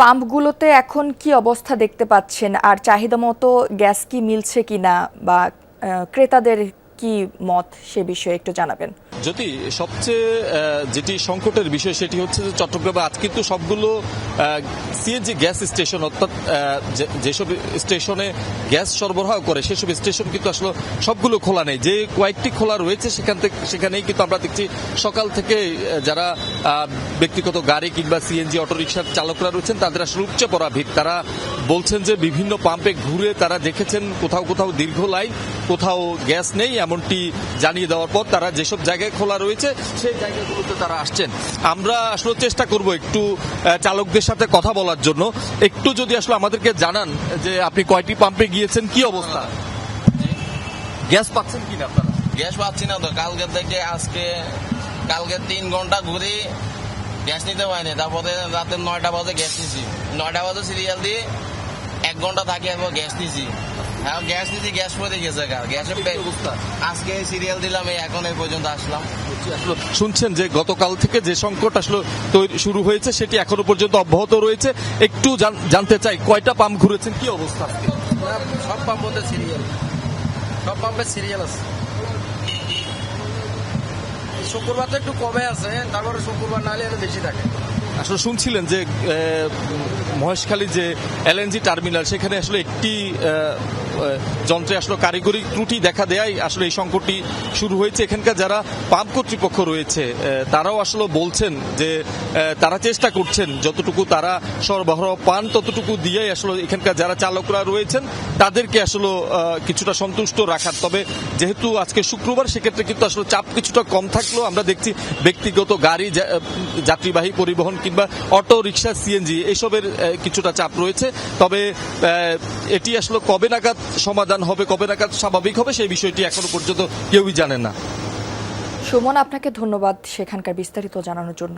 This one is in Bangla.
পাম্পগুলোতে এখন কি অবস্থা দেখতে পাচ্ছেন, আর চাহিদা মতো গ্যাস কি মিলছে কিনা বা ক্রেতাদের কি মত সে বিষয়ে একটু জানাবেন। যদি সবচেয়ে যেটি সংকটের বিষয় সেটি হচ্ছে যে চট্টগ্রামে আজ কিন্তু সবগুলো সিএনজি গ্যাস স্টেশন অর্থাৎ যেসব স্টেশনে গ্যাস সরবরাহ করে সেসব স্টেশন কিন্তু আসলে সবগুলো খোলা নেই। যে কয়েকটি খোলা রয়েছে সেখানেই কিন্তু আমরা দেখছি সকাল থেকে যারা ব্যক্তিগত গাড়ি কিংবা সিএনজি অটোরিকশার চালকরা রয়েছেন তাদের আসলে উপচে পড়া ভিড়। তারা বলছেন যে বিভিন্ন পাম্পে ঘুরে তারা দেখেছেন কোথাও কোথাও দীর্ঘ লাইন, কোথাও গ্যাস নেই এমনটি জানিয়ে দেওয়ার পর তারা যেসব জায়গায় খোলা রয়েছে সেই জায়গাগুলোতে তারা আসছেন। আমরা আসলে চেষ্টা করব একটু চালকদের সাথে কথা বলার জন্য। একটু যদি আসলে আমাদেরকে জানান যে আপনি কয়টি পাম্পে গিয়েছেন, কি অবস্থা, গ্যাস পাচ্ছেন কিনা আপনারা? গ্যাস পাচ্ছি না তো, কালকে থেকে কালকে 3 ঘন্টা ঘুরে গ্যাস নিতে পারিনি। তারপরে রাতে 9টা বাজে গ্যাস নিছি, 9টা বাজে সিরিয়াল দিয়ে 1 ঘন্টা থাকি এখন গ্যাস নিছি। এখন গ্যাস নিছি, গ্যাস পরে গেছে গ্যাসের অবস্থা। আজকে সিরিয়াল দিলাম, এখন এই পর্যন্ত আসলাম। শুনছেন যে গতকাল থেকে যে সংকট আসলে শুরু হয়েছে সেটি এখনো পর্যন্ত অব্যাহত রয়েছে। একটু জানতে চাই কয়টা পাম্প ঘুরেছেন, কি অবস্থা? সব পাম্পতে সিরিয়াল, সব পাম্পে সিরিয়াল আছে। শুক্রবার তো একটু কমে আছে, তারপরে শুক্রবার না হলে বেশি থাকে। আসলে শুনছিলেন যে মহেশখালী যে এলএনজি টার্মিনাল সেখানে আসলে একটি যন্ত্রে আসলে কারিগরি ত্রুটি দেখা দেয় আসলে এই সংকটটি শুরু হয়েছে। এখানকার যারা পাম্প কর্তৃপক্ষ রয়েছে তারাও আসলে বলছেন যে তারা চেষ্টা করছেন যতটুকু তারা সরবরাহ পান ততটুকু দিয়েই আসলে এখানকার যারা চালকরা রয়েছেন তাদেরকে আসলে কিছুটা সন্তুষ্ট রাখার। তবে যেহেতু আজকে শুক্রবার সেক্ষেত্রে কিন্তু আসলে চাপ কিছুটা কম থাকলেও আমরা দেখছি ব্যক্তিগত গাড়ি, যাত্রীবাহী পরিবহন কিংবা অটো রিক্সা, সিএনজি এইসবের কিছুটা চাপ রয়েছে। তবে এটি আসলে কবে নাগাদ সমাধান হবে, কবে নাগাদ স্বাভাবিক হবে সেই বিষয়টি এখনো পর্যন্ত কেউই জানেন না। সুমন, আপনাকে ধন্যবাদ সেখানকার বিস্তারিত জানানোর জন্য।